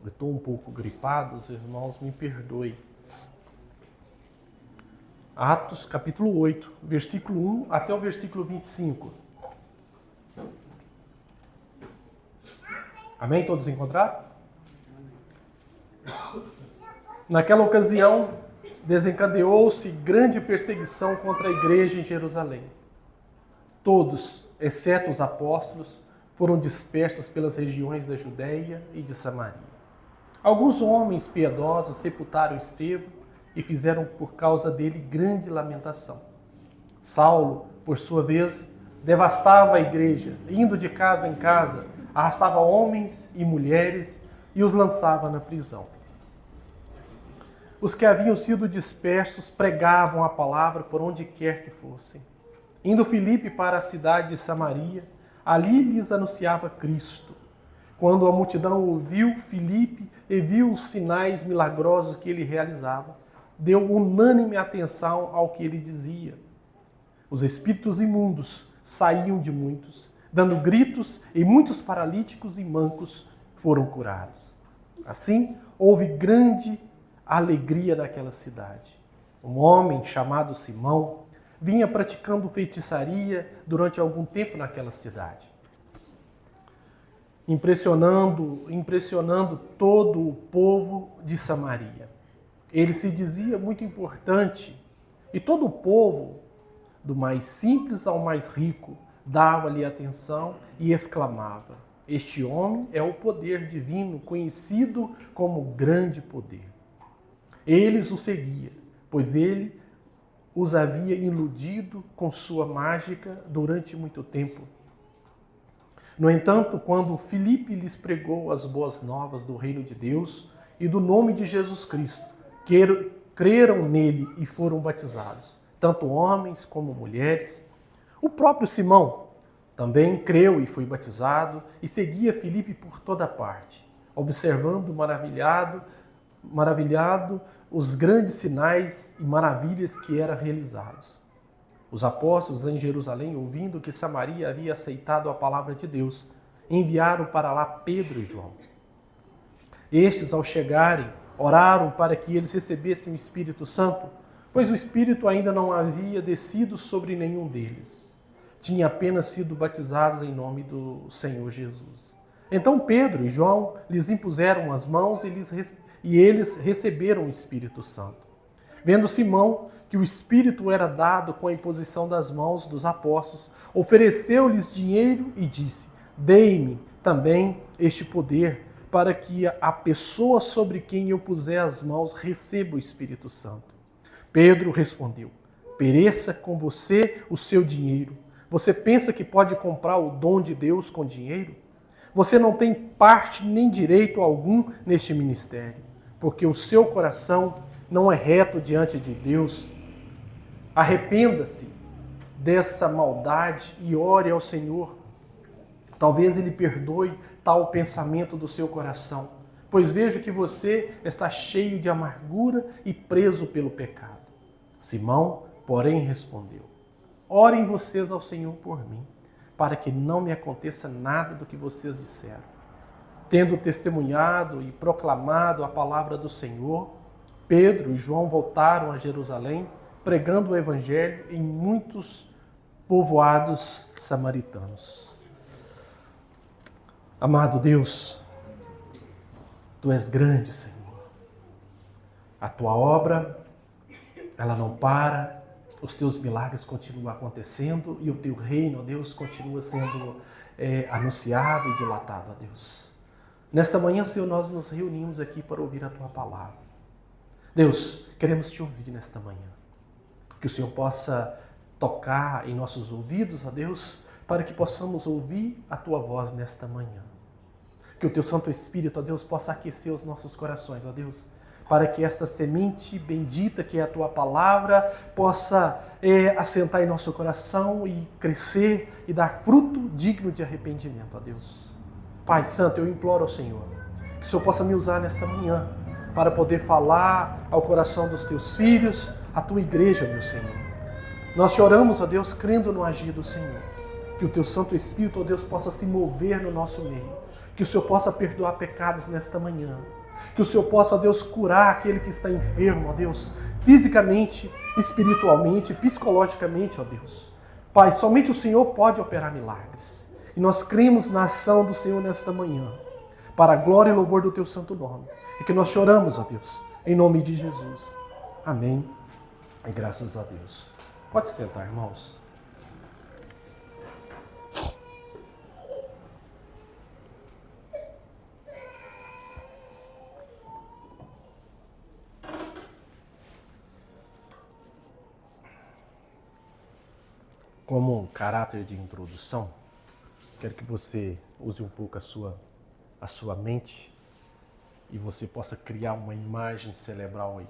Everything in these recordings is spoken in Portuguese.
Eu estou um pouco gripado, os irmãos me perdoem. Atos, capítulo 8, versículo 1 até o versículo 25. Amém? Todos encontraram? Naquela ocasião, desencadeou-se grande perseguição contra a igreja em Jerusalém. Todos, exceto os apóstolos, foram dispersos pelas regiões da Judéia e de Samaria. Alguns homens piedosos sepultaram Estevão e fizeram por causa dele grande lamentação. Saulo, por sua vez, devastava a igreja, indo de casa em casa, arrastava homens e mulheres e os lançava na prisão. Os que haviam sido dispersos pregavam a palavra por onde quer que fossem. Indo Filipe para a cidade de Samaria, ali lhes anunciava Cristo. Quando a multidão ouviu Filipe e viu os sinais milagrosos que ele realizava, deu unânime atenção ao que ele dizia. Os espíritos imundos saíam de muitos, dando gritos, e muitos paralíticos e mancos foram curados. Assim, houve grande alegria naquela cidade. Um homem chamado Simão vinha praticando feitiçaria durante algum tempo naquela cidade, impressionando todo o povo de Samaria. Ele se dizia muito importante e todo o povo, do mais simples ao mais rico, dava-lhe atenção e exclamava: este homem é o poder divino, conhecido como grande poder. Eles o seguiam, pois ele os havia iludido com sua mágica durante muito tempo. No entanto, quando Filipe lhes pregou as boas novas do reino de Deus e do nome de Jesus Cristo, creram nele e foram batizados, tanto homens como mulheres. O próprio Simão também creu e foi batizado e seguia Filipe por toda parte, observando maravilhado os grandes sinais e maravilhas que eram realizados. Os apóstolos em Jerusalém, ouvindo que Samaria havia aceitado a palavra de Deus, enviaram para lá Pedro e João. Estes, ao chegarem, oraram para que eles recebessem o Espírito Santo, pois o Espírito ainda não havia descido sobre nenhum deles. Tinha apenas sido batizados em nome do Senhor Jesus. Então Pedro e João lhes impuseram as mãos e eles receberam o Espírito Santo. Vendo Simão que o Espírito era dado com a imposição das mãos dos apóstolos, ofereceu-lhes dinheiro e disse: dei-me também este poder, para que a pessoa sobre quem eu puser as mãos receba o Espírito Santo. Pedro respondeu: pereça com você o seu dinheiro. Você pensa que pode comprar o dom de Deus com dinheiro? Você não tem parte nem direito algum neste ministério, porque o seu coração não é reto diante de Deus. Arrependa-se dessa maldade e ore ao Senhor. Talvez Ele perdoe tal pensamento do seu coração, pois vejo que você está cheio de amargura e preso pelo pecado. Simão, porém, respondeu: orem vocês ao Senhor por mim, para que não me aconteça nada do que vocês disseram. Tendo testemunhado e proclamado a palavra do Senhor, Pedro e João voltaram a Jerusalém, pregando o Evangelho em muitos povoados samaritanos. Amado Deus, Tu és grande, Senhor. A Tua obra, ela não para, os Teus milagres continuam acontecendo e o Teu reino, ó Deus, continua sendo anunciado e dilatado, ó Deus. Nesta manhã, Senhor, nós nos reunimos aqui para ouvir a Tua palavra. Deus, queremos Te ouvir nesta manhã. Que o Senhor possa tocar em nossos ouvidos, ó Deus, para que possamos ouvir a Tua voz nesta manhã. Que o Teu Santo Espírito, ó Deus, possa aquecer os nossos corações, ó Deus, para que esta semente bendita que é a Tua palavra possa assentar em nosso coração e crescer e dar fruto digno de arrependimento, ó Deus. Pai Santo, eu imploro ao Senhor que o Senhor possa me usar nesta manhã para poder falar ao coração dos Teus filhos, a Tua igreja, meu Senhor. Nós te oramos, ó Deus, crendo no agir do Senhor. Que o Teu Santo Espírito, ó Deus, possa se mover no nosso meio. Que o Senhor possa perdoar pecados nesta manhã. Que o Senhor possa, ó Deus, curar aquele que está enfermo, ó Deus, fisicamente, espiritualmente, psicologicamente, ó Deus. Pai, somente o Senhor pode operar milagres. E nós cremos na ação do Senhor nesta manhã, para a glória e louvor do Teu santo nome. E que nós choramos, ó Deus, em nome de Jesus. Amém. E graças a Deus. Pode se sentar, irmãos. Como caráter de introdução, quero que você use um pouco a sua mente e você possa criar uma imagem cerebral aí.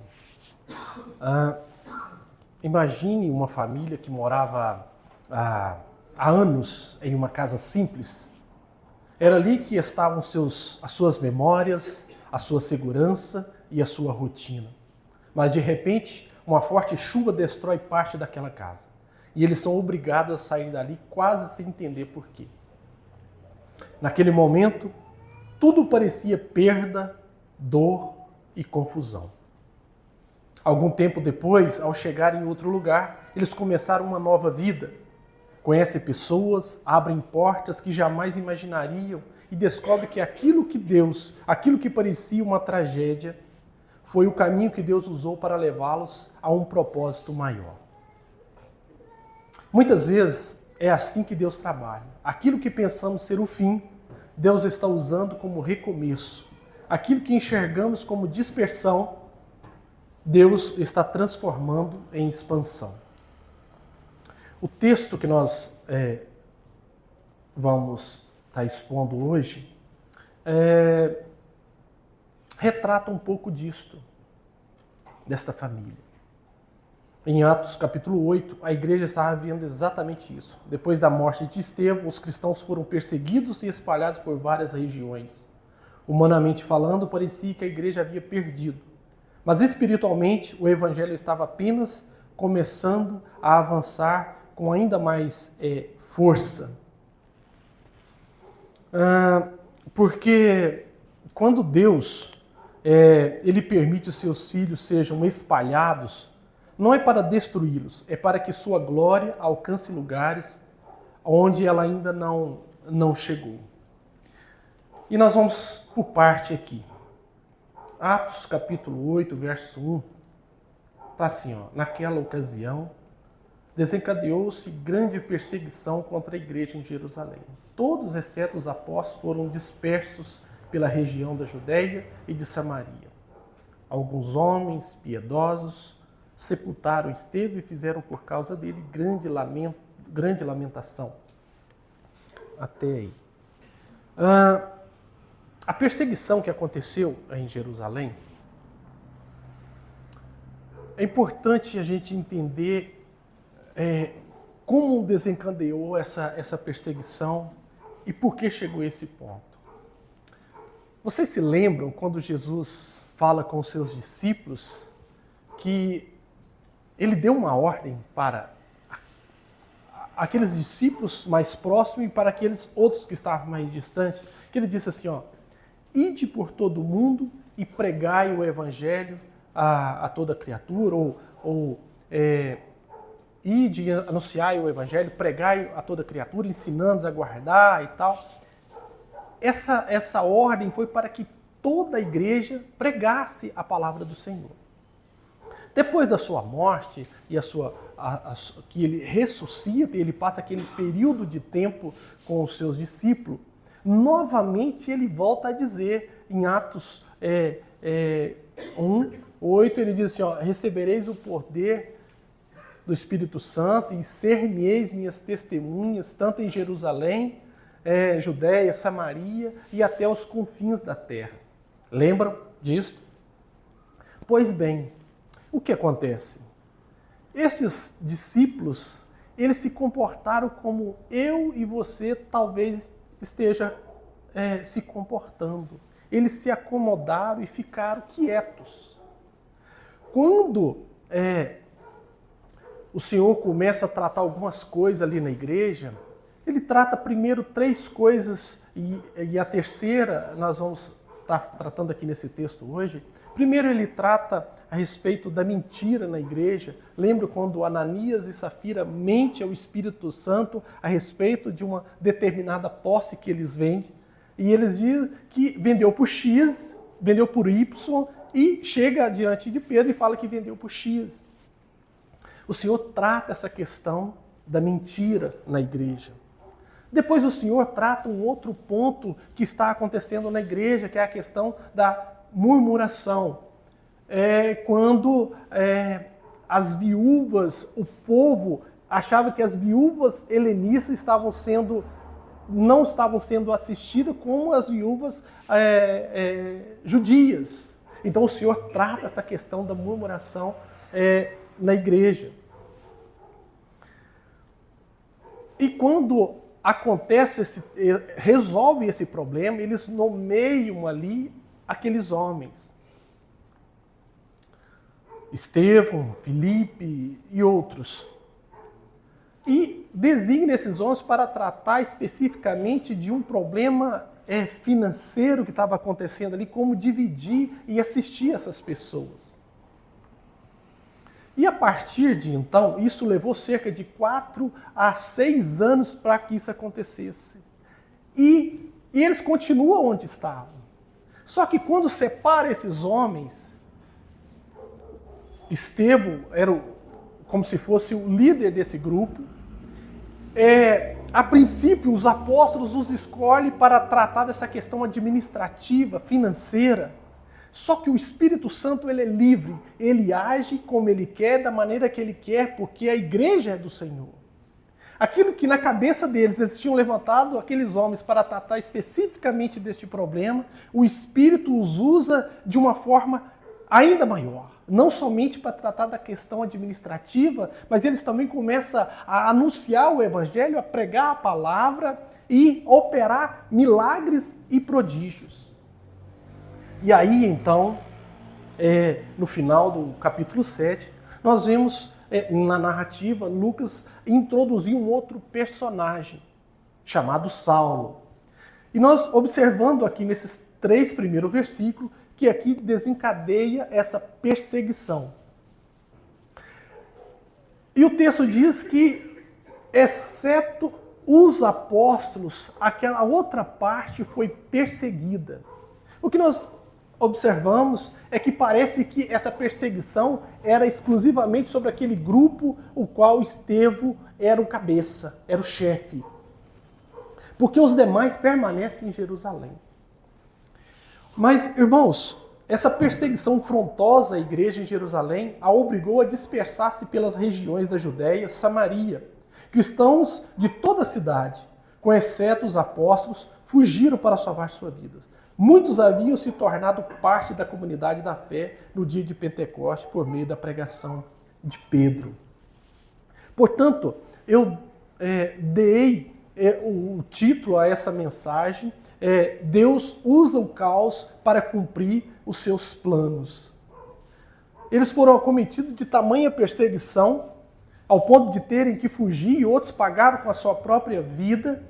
Imagine uma família que morava há anos em uma casa simples. Era ali que estavam as suas memórias, a sua segurança e a sua rotina. Mas de repente, uma forte chuva destrói parte daquela casa. E eles são obrigados a sair dali quase sem entender por quê. Naquele momento, tudo parecia perda, dor e confusão. Algum tempo depois, ao chegar em outro lugar, eles começaram uma nova vida. Conhecem pessoas, abrem portas que jamais imaginariam e descobrem que aquilo que parecia uma tragédia, foi o caminho que Deus usou para levá-los a um propósito maior. Muitas vezes é assim que Deus trabalha. Aquilo que pensamos ser o fim, Deus está usando como recomeço. Aquilo que enxergamos como dispersão, Deus está transformando em expansão. O texto que nós vamos estar expondo hoje retrata um pouco desta família. Em Atos capítulo 8, a igreja estava vivendo exatamente isso. Depois da morte de Estevão, os cristãos foram perseguidos e espalhados por várias regiões. Humanamente falando, parecia que a igreja havia perdido. Mas espiritualmente, o evangelho estava apenas começando a avançar com ainda mais força. Porque quando Deus ele permite que seus filhos sejam espalhados, não é para destruí-los, é para que sua glória alcance lugares onde ela ainda não chegou. E nós vamos por parte aqui. Atos capítulo 8, verso 1. Está assim, ó. Naquela ocasião, desencadeou-se grande perseguição contra a igreja em Jerusalém. Todos, exceto os apóstolos, foram dispersos pela região da Judéia e de Samaria. Alguns homens piedosos sepultaram Estevão e fizeram por causa dele grande lamentação. Até aí. A perseguição que aconteceu em Jerusalém, é importante a gente entender como desencadeou essa perseguição e por que chegou a esse ponto. Vocês se lembram quando Jesus fala com os seus discípulos que ele deu uma ordem para aqueles discípulos mais próximos e para aqueles outros que estavam mais distantes, que ele disse assim, ó, ide por todo o mundo e pregai o evangelho a toda criatura, ide anunciai o evangelho, pregai a toda criatura, ensinando-os a guardar e tal. Essa ordem foi para que toda a igreja pregasse a palavra do Senhor. Depois da sua morte e que ele ressuscita, ele passa aquele período de tempo com os seus discípulos, novamente ele volta a dizer em Atos 1:8, ele diz assim, ó, recebereis o poder do Espírito Santo e ser-me-eis minhas testemunhas, tanto em Jerusalém, Judéia, Samaria e até os confins da terra. Lembram disso? Pois bem, o que acontece? Estes discípulos, eles se comportaram como eu e você talvez esteja se comportando. Eles se acomodaram e ficaram quietos. Quando o Senhor começa a tratar algumas coisas ali na igreja, ele trata primeiro 3 coisas e a terceira nós vamos está tratando aqui nesse texto hoje, primeiro ele trata a respeito da mentira na igreja. Lembra quando Ananias e Safira mentem ao Espírito Santo a respeito de uma determinada posse que eles vendem? E eles dizem que vendeu por X, vendeu por Y, e chega diante de Pedro e fala que vendeu por X. O Senhor trata essa questão da mentira na igreja. Depois o Senhor trata um outro ponto que está acontecendo na igreja, que é a questão da murmuração. Quando as viúvas, o povo achava que as viúvas helenistas não estavam sendo assistidas como as viúvas judias. Então o Senhor trata essa questão da murmuração na igreja. E quando resolve esse problema, eles nomeiam ali aqueles homens. Estevão, Filipe e outros. E designa esses homens para tratar especificamente de um problema financeiro que estava acontecendo ali, como dividir e assistir essas pessoas. E a partir de então, isso levou cerca de 4 a 6 anos para que isso acontecesse. E eles continuam onde estavam. Só que quando separa esses homens, Estevão era como se fosse o líder desse grupo. A princípio, os apóstolos os escolhem para tratar dessa questão administrativa, financeira. Só que o Espírito Santo ele é livre, ele age como ele quer, da maneira que ele quer, porque a igreja é do Senhor. Aquilo que na cabeça deles eles tinham levantado aqueles homens para tratar especificamente deste problema, o Espírito os usa de uma forma ainda maior. Não somente para tratar da questão administrativa, mas eles também começam a anunciar o Evangelho, a pregar a palavra e operar milagres e prodígios. E aí, então, no final do capítulo 7, nós vemos na narrativa Lucas introduzir um outro personagem, chamado Saulo. E nós observando aqui nesses 3 primeiros versículos, que aqui desencadeia essa perseguição. E o texto diz que, exceto os apóstolos, aquela outra parte foi perseguida. O que nós observamos é que parece que essa perseguição era exclusivamente sobre aquele grupo o qual Estevão era o cabeça, era o chefe. Porque os demais permanecem em Jerusalém. Mas, irmãos, essa perseguição frontosa à igreja em Jerusalém a obrigou a dispersar-se pelas regiões da Judéia e Samaria. Cristãos de toda a cidade, com exceto os apóstolos, fugiram para salvar suas vidas. Muitos haviam se tornado parte da comunidade da fé no dia de Pentecostes por meio da pregação de Pedro. Portanto, eu dei o título a essa mensagem, Deus usa o caos para cumprir os seus planos. Eles foram acometidos de tamanha perseguição, ao ponto de terem que fugir, e outros pagaram com a sua própria vida.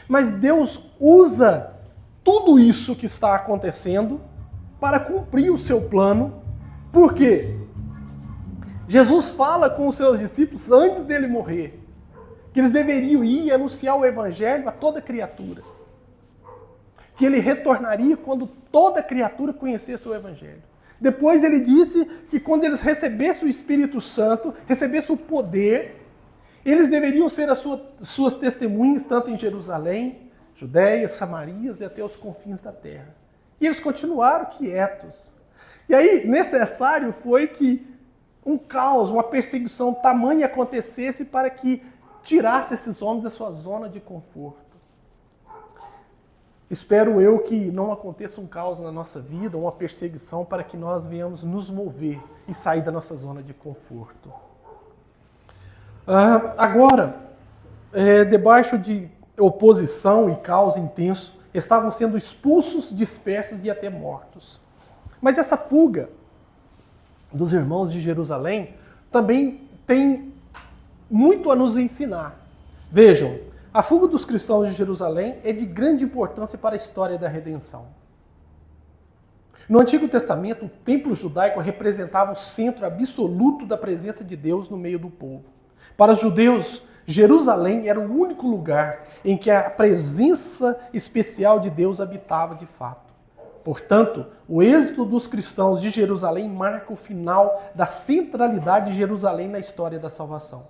Mas Deus usa tudo isso que está acontecendo para cumprir o seu plano. Por quê? Jesus fala com os seus discípulos antes dele morrer, que eles deveriam ir e anunciar o evangelho a toda criatura. Que ele retornaria quando toda criatura conhecesse o evangelho. Depois ele disse que quando eles recebessem o Espírito Santo, recebessem o poder, eles deveriam ser as suas testemunhas, tanto em Jerusalém, Judéia, Samarias e até os confins da terra. E eles continuaram quietos. E aí, necessário foi que um caos, uma perseguição tamanha acontecesse para que tirasse esses homens da sua zona de conforto. Espero eu que não aconteça um caos na nossa vida, uma perseguição, para que nós venhamos nos mover e sair da nossa zona de conforto. Agora, debaixo de oposição e caos intenso, estavam sendo expulsos, dispersos e até mortos. Mas essa fuga dos irmãos de Jerusalém também tem muito a nos ensinar. Vejam, a fuga dos cristãos de Jerusalém é de grande importância para a história da redenção. No Antigo Testamento, o templo judaico representava o centro absoluto da presença de Deus no meio do povo. Para os judeus, Jerusalém era o único lugar em que a presença especial de Deus habitava de fato. Portanto, o êxodo dos cristãos de Jerusalém marca o final da centralidade de Jerusalém na história da salvação.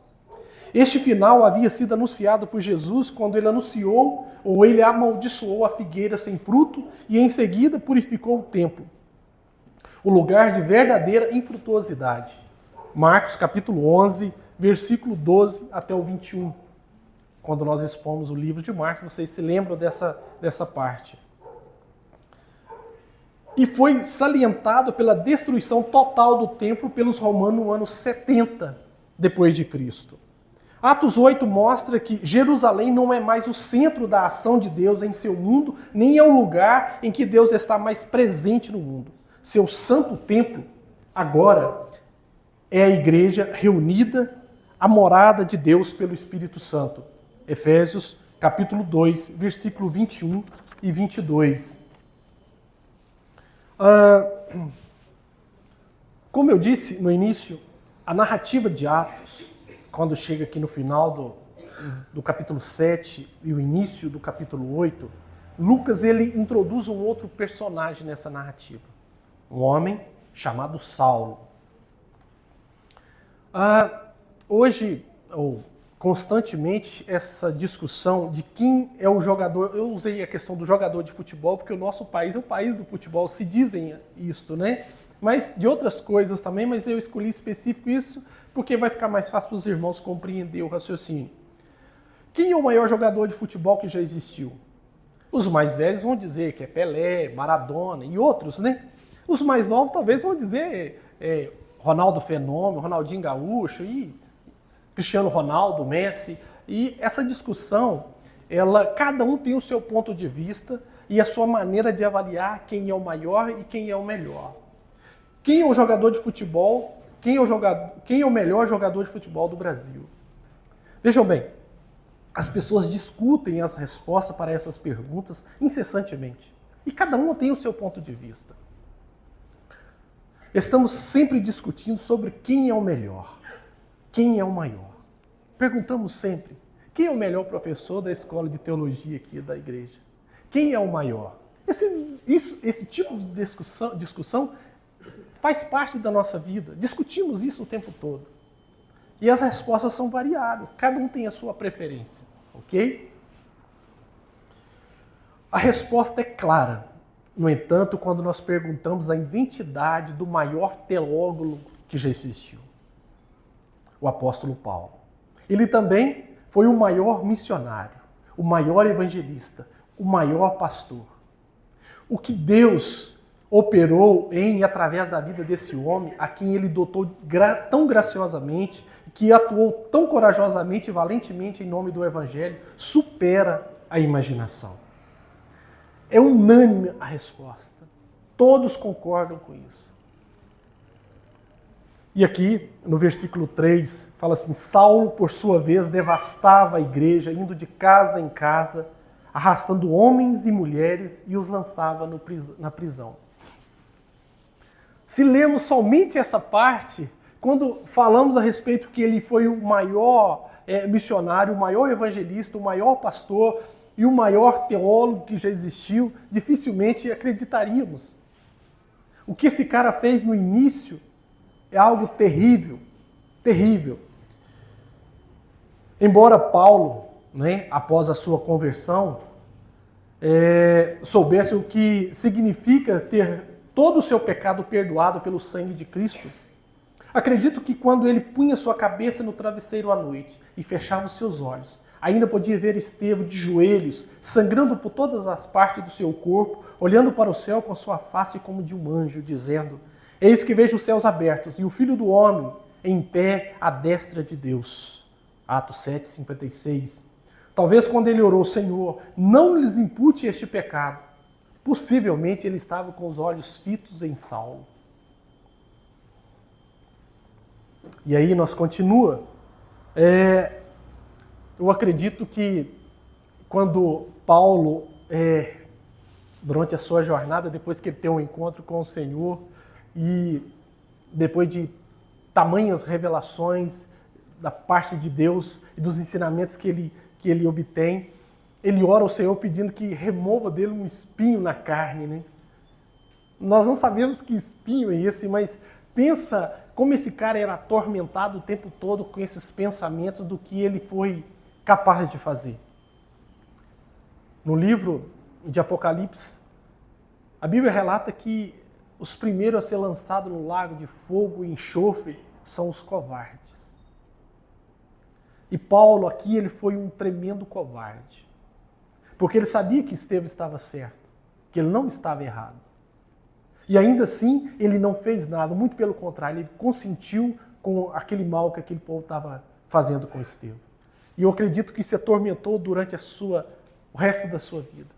Este final havia sido anunciado por Jesus quando ele anunciou, ou ele amaldiçoou a figueira sem fruto e em seguida purificou o templo, o lugar de verdadeira infrutuosidade. Marcos capítulo 11, versículo 12 até o 21. Quando nós expomos o livro de Marcos, vocês se lembram dessa parte. E foi salientado pela destruição total do templo pelos romanos no ano 70 depois de Cristo. Atos 8 mostra que Jerusalém não é mais o centro da ação de Deus em seu mundo, nem é o lugar em que Deus está mais presente no mundo. Seu santo templo, agora, é a igreja reunida, a morada de Deus pelo Espírito Santo. Efésios, capítulo 2, versículo 21 e 22. Como eu disse no início, a narrativa de Atos, quando chega aqui no final do capítulo 7 e o início do capítulo 8, Lucas ele introduz um outro personagem nessa narrativa. Um homem chamado Saulo. Hoje, ou constantemente, essa discussão de quem é o jogador... Eu usei a questão do jogador de futebol, porque o nosso país é o país do futebol, se dizem isso, né? Mas de outras coisas também, mas eu escolhi específico isso porque vai ficar mais fácil para os irmãos compreender o raciocínio. Quem é o maior jogador de futebol que já existiu? Os mais velhos vão dizer que é Pelé, Maradona e outros, né? Os mais novos talvez vão dizer Ronaldo Fenômeno, Ronaldinho Gaúcho e Cristiano Ronaldo, Messi. E essa discussão, cada um tem o seu ponto de vista e a sua maneira de avaliar quem é o maior e quem é o melhor. Quem é o jogador de futebol? Quem é o melhor jogador de futebol do Brasil? Vejam bem, as pessoas discutem as respostas para essas perguntas incessantemente. E cada um tem o seu ponto de vista. Estamos sempre discutindo sobre quem é o melhor, quem é o maior. Perguntamos sempre, quem é o melhor professor da escola de teologia aqui da igreja? Quem é o maior? Esse tipo de discussão faz parte da nossa vida. Discutimos isso o tempo todo. E as respostas são variadas. Cada um tem a sua preferência. Ok? A resposta é clara. No entanto, quando nós perguntamos a identidade do maior teólogo que já existiu, o apóstolo Paulo. Ele também foi o maior missionário, o maior evangelista, o maior pastor. O que Deus operou em e através da vida desse homem, a quem ele dotou tão graciosamente, que atuou tão corajosamente e valentemente em nome do Evangelho, supera a imaginação. É unânime a resposta. Todos concordam com isso. E aqui, no versículo 3, fala assim, Saulo, por sua vez, devastava a igreja, indo de casa em casa, arrastando homens e mulheres e os lançava na prisão. Se lermos somente essa parte, quando falamos a respeito que ele foi o maior missionário, o maior evangelista, o maior pastor e o maior teólogo que já existiu, dificilmente acreditaríamos. O que esse cara fez no início é algo terrível, terrível. Embora Paulo, após a sua conversão, soubesse o que significa ter todo o seu pecado perdoado pelo sangue de Cristo, acredito que quando ele punha sua cabeça no travesseiro à noite e fechava os seus olhos, ainda podia ver Estevão de joelhos, sangrando por todas as partes do seu corpo, olhando para o céu com sua face como de um anjo, dizendo, eis que vejo os céus abertos e o Filho do Homem em pé à destra de Deus. Atos 7, 56. Talvez quando ele orou, Senhor, não lhes impute este pecado. Possivelmente ele estava com os olhos fitos em Saulo. E aí nós continua. Eu acredito que quando Paulo durante a sua jornada, depois que ele tem um encontro com o Senhor e depois de tamanhas revelações da parte de Deus e dos ensinamentos que ele obtém, ele ora ao Senhor pedindo que remova dele um espinho na carne, né? Nós não sabemos que espinho é esse, mas pensa como esse cara era atormentado o tempo todo com esses pensamentos do que ele foi capaz de fazer. No livro de Apocalipse, a Bíblia relata que os primeiros a ser lançados no lago de fogo e enxofre são os covardes. E Paulo aqui, ele foi um tremendo covarde. Porque ele sabia que Estevão estava certo, que ele não estava errado. E ainda assim, ele não fez nada, muito pelo contrário, ele consentiu com aquele mal que aquele povo estava fazendo com Estevão. E eu acredito que isso atormentou durante o resto da sua vida.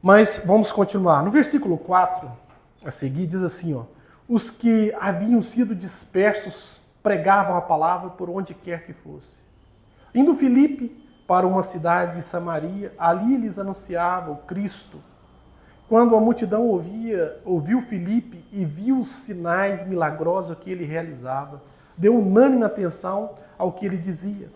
Mas vamos continuar. No versículo 4, a seguir, diz assim, ó, os que haviam sido dispersos pregavam a palavra por onde quer que fosse. Indo Filipe para uma cidade de Samaria, ali lhes anunciava o Cristo. Quando a multidão ouviu Filipe e viu os sinais milagrosos que ele realizava, deu unânime atenção ao que ele dizia.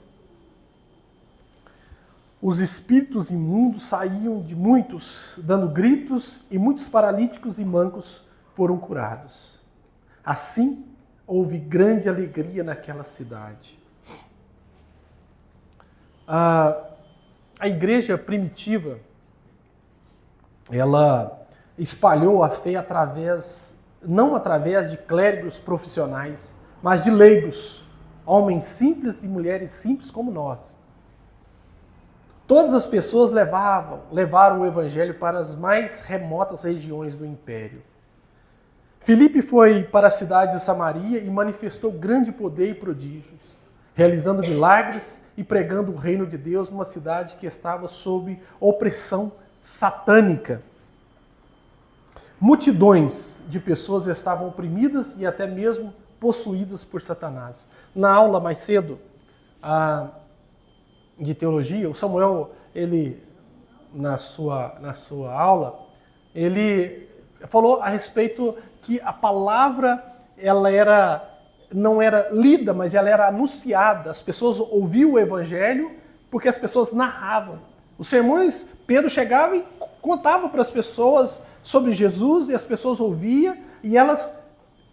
Os espíritos imundos saíam de muitos, dando gritos, e muitos paralíticos e mancos foram curados. Assim, houve grande alegria naquela cidade. A igreja primitiva, ela espalhou a fé não através de clérigos profissionais, mas de leigos, homens simples e mulheres simples como nós. Todas as pessoas levaram o evangelho para as mais remotas regiões do império. Filipe foi para a cidade de Samaria e manifestou grande poder e prodígios, realizando milagres e pregando o reino de Deus numa cidade que estava sob opressão satânica. Multidões de pessoas estavam oprimidas e até mesmo possuídas por Satanás. Na aula mais cedo de teologia, o Samuel, ele na sua aula, ele falou a respeito que a palavra não era lida, mas ela era anunciada. As pessoas ouviam o evangelho porque as pessoas narravam. Os sermões, Pedro chegava e contava para as pessoas sobre Jesus, e as pessoas ouviam e elas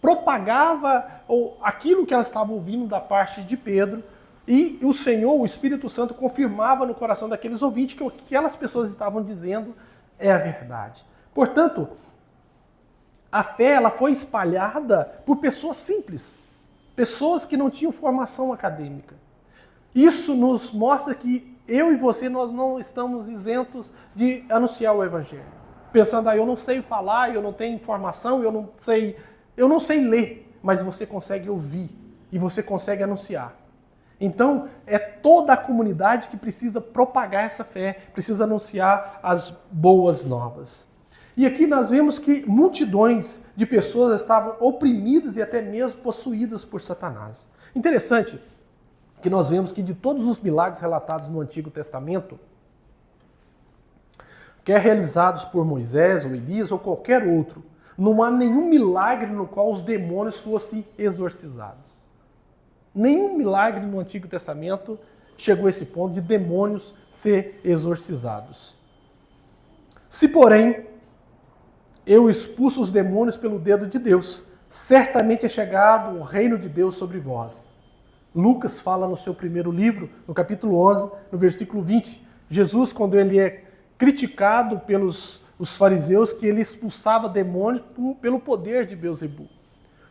propagavam aquilo que elas estavam ouvindo da parte de Pedro, e o Senhor, o Espírito Santo, confirmava no coração daqueles ouvintes que o que aquelas pessoas estavam dizendo é a verdade. Portanto, a fé ela foi espalhada por pessoas simples, pessoas que não tinham formação acadêmica. Isso nos mostra que eu e você, nós não estamos isentos de anunciar o Evangelho. Pensando, eu não sei falar, eu não tenho informação, eu não sei ler, mas você consegue ouvir e você consegue anunciar. Então, é toda a comunidade que precisa propagar essa fé, precisa anunciar as boas novas. E aqui nós vemos que multidões de pessoas estavam oprimidas e até mesmo possuídas por Satanás. Interessante que nós vemos que de todos os milagres relatados no Antigo Testamento, quer realizados por Moisés ou Elias ou qualquer outro, não há nenhum milagre no qual os demônios fossem exorcizados. Nenhum milagre no Antigo Testamento chegou a esse ponto de demônios ser exorcizados. Se, porém, eu expulso os demônios pelo dedo de Deus, certamente é chegado o reino de Deus sobre vós. Lucas fala no seu primeiro livro, no capítulo 11, no versículo 20. Jesus, quando ele é criticado pelos os fariseus, que ele expulsava demônios pelo poder de Beelzebu.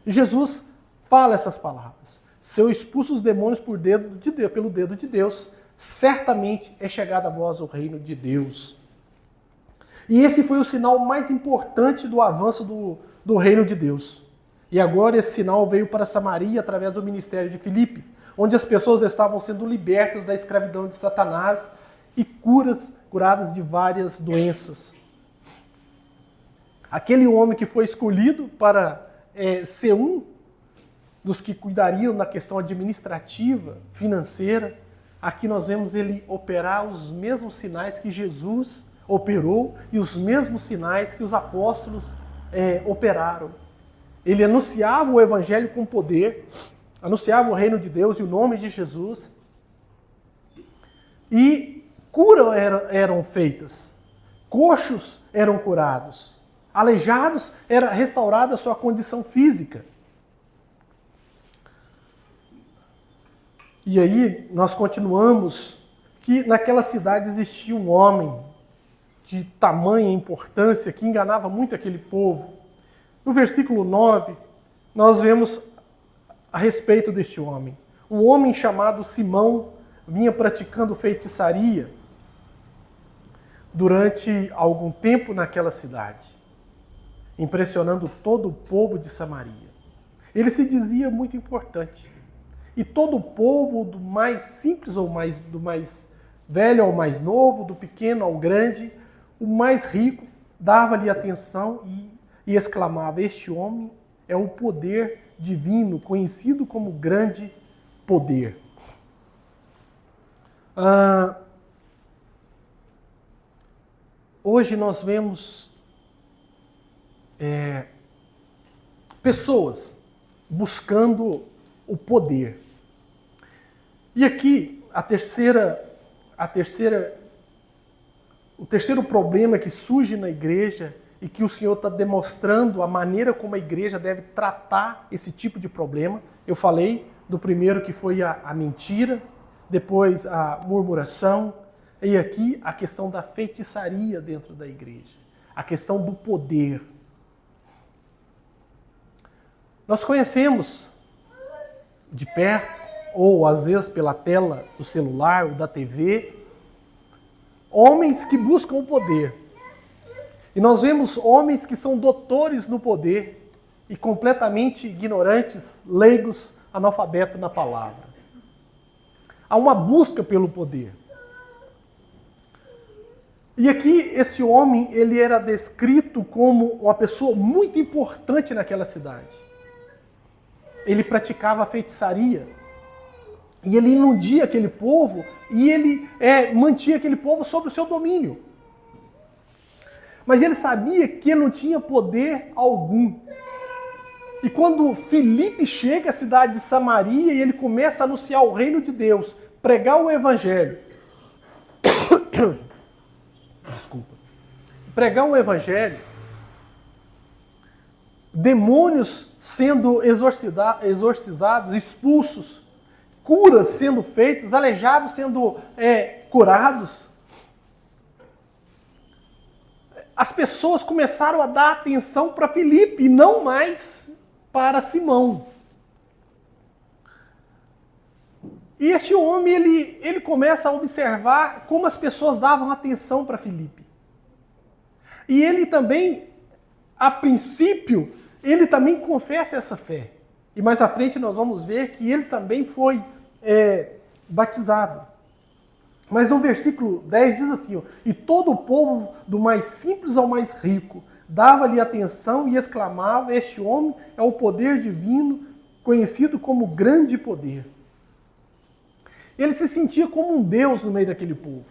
Jesus fala essas palavras. Se eu expulso os demônios pelo dedo de Deus, certamente é chegado a vós o reino de Deus. E esse foi o sinal mais importante do avanço do reino de Deus. E agora esse sinal veio para Samaria através do ministério de Filipe, onde as pessoas estavam sendo libertas da escravidão de Satanás e curadas de várias doenças. Aquele homem que foi escolhido para ser um dos que cuidariam da questão administrativa, financeira, aqui nós vemos ele operar os mesmos sinais que Jesus operou e os mesmos sinais que os apóstolos operaram. Ele anunciava o evangelho com poder, anunciava o reino de Deus e o nome de Jesus. E curas eram feitas, coxos eram curados, aleijados era restaurada a sua condição física. E aí nós continuamos que naquela cidade existia um homem de tamanha importância que enganava muito aquele povo. No versículo 9, nós vemos a respeito deste homem. Um homem chamado Simão vinha praticando feitiçaria durante algum tempo naquela cidade, impressionando todo o povo de Samaria. Ele se dizia muito importante. E todo o povo, do mais simples do mais velho ao mais novo, do pequeno ao grande, o mais rico, dava-lhe atenção e exclamava: este homem é o poder divino, conhecido como grande poder. Hoje nós vemos pessoas buscando o poder. E aqui o terceiro problema que surge na igreja e que o Senhor está demonstrando a maneira como a igreja deve tratar esse tipo de problema. Eu falei do primeiro, que foi a mentira, depois a murmuração, e aqui a questão da feitiçaria dentro da igreja, a questão do poder. Nós conhecemos de perto, ou às vezes pela tela do celular ou da TV, homens que buscam o poder. E nós vemos homens que são doutores no poder e completamente ignorantes, leigos, analfabetos na palavra. Há uma busca pelo poder. E aqui esse homem, ele era descrito como uma pessoa muito importante naquela cidade. Ele praticava feitiçaria. E ele iludia aquele povo e ele mantinha aquele povo sob o seu domínio. Mas ele sabia que ele não tinha poder algum. E quando Filipe chega à cidade de Samaria e ele começa a anunciar o reino de Deus, pregar o evangelho. Desculpa. Pregar o evangelho, demônios sendo exorcizados, expulsos, curas sendo feitas, aleijados sendo curados. As pessoas começaram a dar atenção para Filipe e não mais para Simão. E este homem, ele começa a observar como as pessoas davam atenção para Filipe. E ele também, a princípio, ele também confessa essa fé. E mais à frente nós vamos ver que ele também foi batizado. Mas no versículo 10 diz assim: ó, e todo o povo, do mais simples ao mais rico, dava-lhe atenção e exclamava: este homem é o poder divino, conhecido como grande poder. Ele se sentia como um deus no meio daquele povo,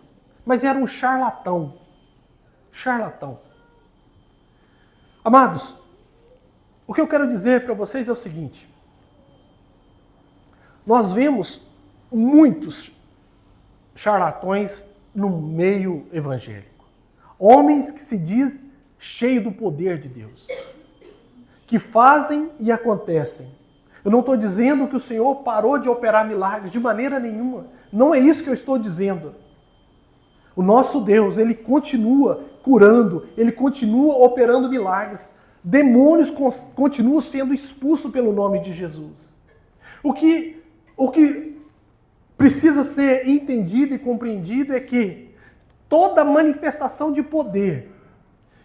mas era um charlatão. Charlatão. Amados, o que eu quero dizer para vocês é o seguinte: nós vemos muitos charlatões no meio evangélico. Homens que se diz cheio do poder de Deus, que fazem e acontecem. Eu não estou dizendo que o Senhor parou de operar milagres, de maneira nenhuma. Não é isso que eu estou dizendo. O nosso Deus, Ele continua curando, Ele continua operando milagres. Demônios continuam sendo expulsos pelo nome de Jesus. O que precisa ser entendido e compreendido é que toda manifestação de poder,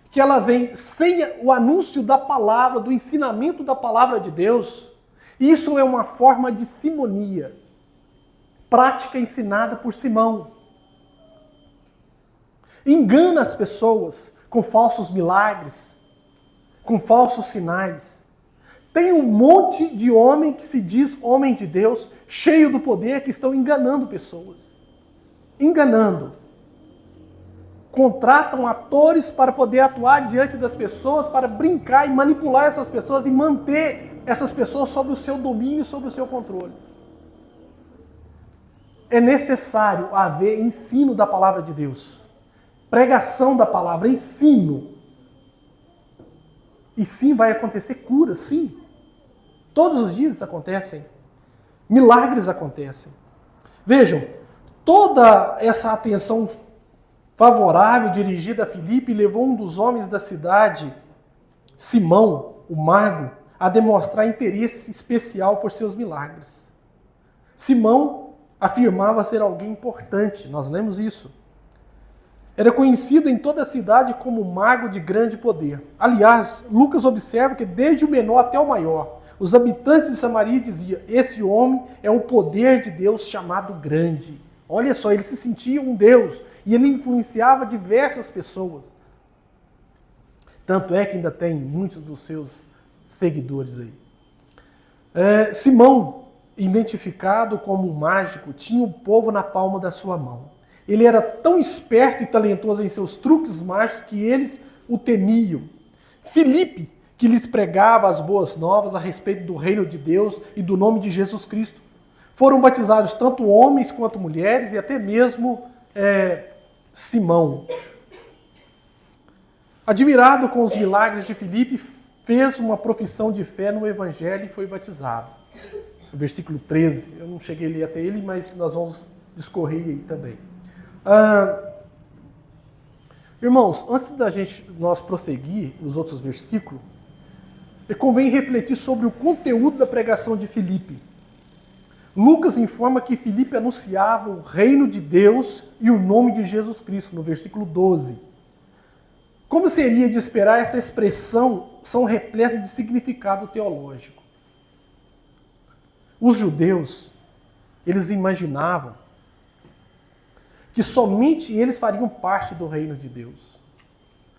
que ela vem sem o anúncio da palavra, do ensinamento da palavra de Deus, isso é uma forma de simonia, prática ensinada por Simão. Engana as pessoas com falsos milagres, com falsos sinais. Tem um monte de homem que se diz homem de Deus, cheio do poder, que estão enganando pessoas. Enganando. contratam atores para poder atuar diante das pessoas, para brincar e manipular essas pessoas e manter essas pessoas sob o seu domínio, sob o seu controle. É necessário haver ensino da palavra de Deus, pregação da palavra, ensino. E sim, vai acontecer cura, sim. Todos os dias acontecem. Milagres acontecem. Vejam, toda essa atenção favorável dirigida a Filipe levou um dos homens da cidade, Simão, o mago, a demonstrar interesse especial por seus milagres. Simão afirmava ser alguém importante, nós lemos isso. Era conhecido em toda a cidade como mago de grande poder. Aliás, Lucas observa que desde o menor até o maior, os habitantes de Samaria diziam: esse homem é o poder de Deus chamado grande. Olha só, ele se sentia um Deus e ele influenciava diversas pessoas. Tanto é que ainda tem muitos dos seus seguidores aí. Simão, identificado como um mágico, tinha o povo na palma da sua mão. Ele era tão esperto e talentoso em seus truques mágicos que eles o temiam. Filipe, que lhes pregava as boas novas a respeito do reino de Deus e do nome de Jesus Cristo. Foram batizados tanto homens quanto mulheres e até mesmo Simão. Admirado com os milagres de Filipe, fez uma profissão de fé no Evangelho e foi batizado. No versículo 13, eu não cheguei a ler até ele, mas nós vamos discorrer aí também. Irmãos, antes da nós prosseguir nos outros versículos, convém refletir sobre o conteúdo da pregação de Filipe. Lucas informa que Filipe anunciava o reino de Deus e o nome de Jesus Cristo, no versículo 12. Como seria de esperar, essa expressão são repletas de significado teológico. Os judeus, eles imaginavam que somente eles fariam parte do reino de Deus.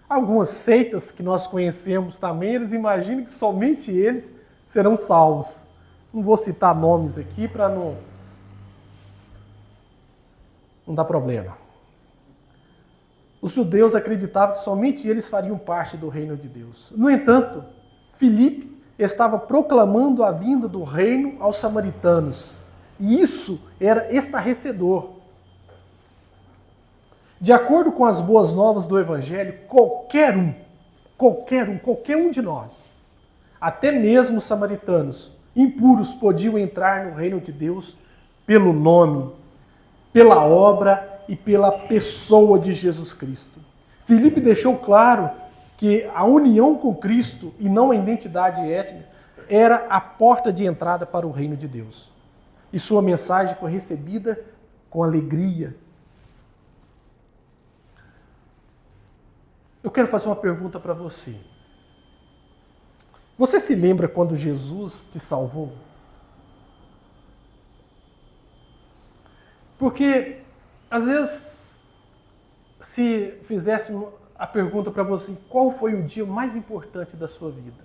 Algumas seitas que nós conhecemos também, eles imaginam que somente eles serão salvos. Não vou citar nomes aqui para não dar problema. Os judeus acreditavam que somente eles fariam parte do reino de Deus. No entanto, Filipe estava proclamando a vinda do reino aos samaritanos. E isso era estarrecedor. De acordo com as boas novas do Evangelho, qualquer um de nós, até mesmo os samaritanos, impuros, podiam entrar no reino de Deus pelo nome, pela obra e pela pessoa de Jesus Cristo. Filipe deixou claro que a união com Cristo e não a identidade étnica era a porta de entrada para o reino de Deus. E sua mensagem foi recebida com alegria. Eu quero fazer uma pergunta para você. Você se lembra quando Jesus te salvou? Porque, às vezes, se fizéssemos a pergunta para você, qual foi o dia mais importante da sua vida?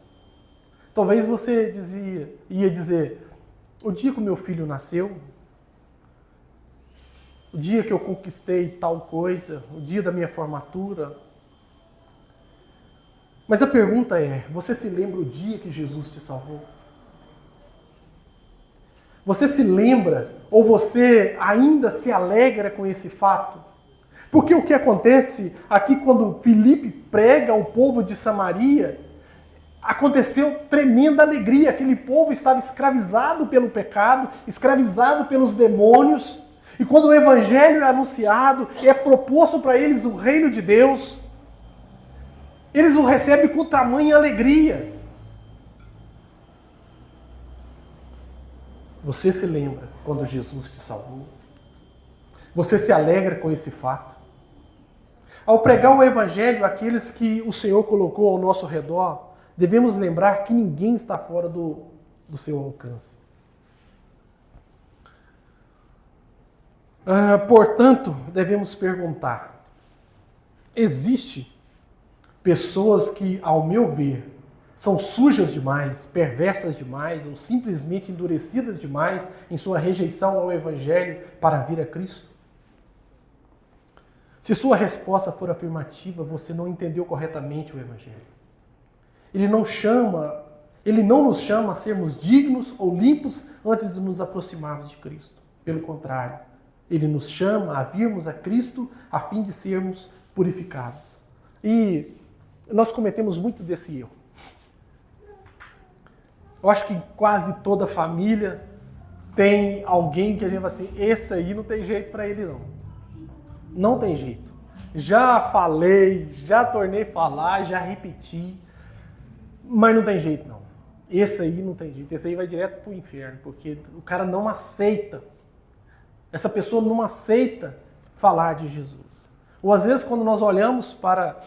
Talvez você ia dizer, o dia que o meu filho nasceu, o dia que eu conquistei tal coisa, o dia da minha formatura. Mas a pergunta é, você se lembra o dia que Jesus te salvou? Você se lembra ou você ainda se alegra com esse fato? Porque o que acontece aqui quando Filipe prega ao povo de Samaria, aconteceu tremenda alegria. Aquele povo estava escravizado pelo pecado, escravizado pelos demônios. E quando o evangelho é anunciado, é proposto para eles o reino de Deus, eles o recebem com tamanha alegria. Você se lembra quando Jesus te salvou? Você se alegra com esse fato? Ao pregar o evangelho àqueles que o Senhor colocou ao nosso redor, devemos lembrar que ninguém está fora do seu alcance. Portanto, devemos perguntar, existe pessoas que, ao meu ver, são sujas demais, perversas demais ou simplesmente endurecidas demais em sua rejeição ao Evangelho para vir a Cristo? Se sua resposta for afirmativa, você não entendeu corretamente o Evangelho. Ele não nos chama a sermos dignos ou limpos antes de nos aproximarmos de Cristo. Pelo contrário, Ele nos chama a virmos a Cristo a fim de sermos purificados. E nós cometemos muito desse erro. Eu acho que quase toda família tem alguém que a gente fala assim, esse aí não tem jeito para ele não. Não tem jeito. Já falei, já tornei falar, já repeti, mas não tem jeito não. Esse aí não tem jeito, esse aí vai direto para o inferno, porque o cara não aceita. Essa pessoa não aceita falar de Jesus. Ou às vezes quando nós olhamos para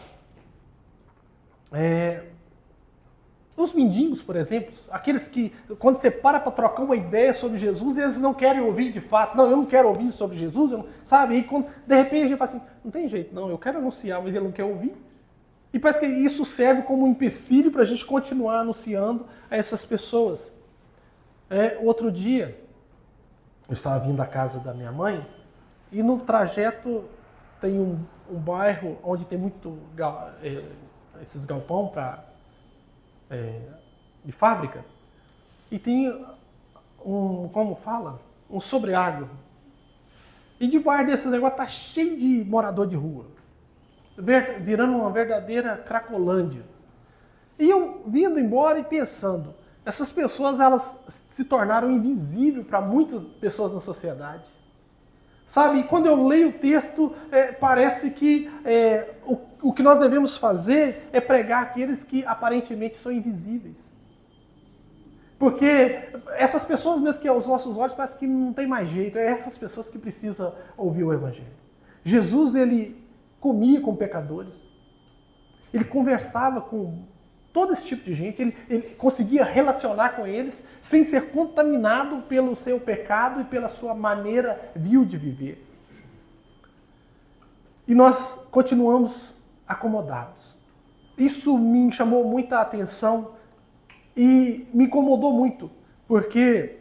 os mendigos, por exemplo, aqueles que, quando você para trocar uma ideia sobre Jesus, eles não querem ouvir de fato. Não, eu não quero ouvir sobre Jesus, sabe? E quando, de repente a gente fala assim, não tem jeito, não, eu quero anunciar, mas ele não quer ouvir. E parece que isso serve como um empecilho para a gente continuar anunciando a essas pessoas. Outro dia, eu estava vindo da casa da minha mãe, e no trajeto tem um bairro onde tem muito esses galpão de fábrica, e tem um sobreágua. E debaixo desses negócios tá cheio de morador de rua, virando uma verdadeira cracolândia. E eu vindo embora e pensando, essas pessoas elas se tornaram invisíveis para muitas pessoas na sociedade. Sabe, quando eu leio o texto, parece que o que nós devemos fazer é pregar aqueles que aparentemente são invisíveis. Porque essas pessoas mesmo que aos nossos olhos parece que não tem mais jeito, é essas pessoas que precisam ouvir o Evangelho. Jesus, ele comia com pecadores, ele conversava com todo esse tipo de gente, ele conseguia relacionar com eles sem ser contaminado pelo seu pecado e pela sua maneira vil de viver. E nós continuamos acomodados. Isso me chamou muita atenção e me incomodou muito, porque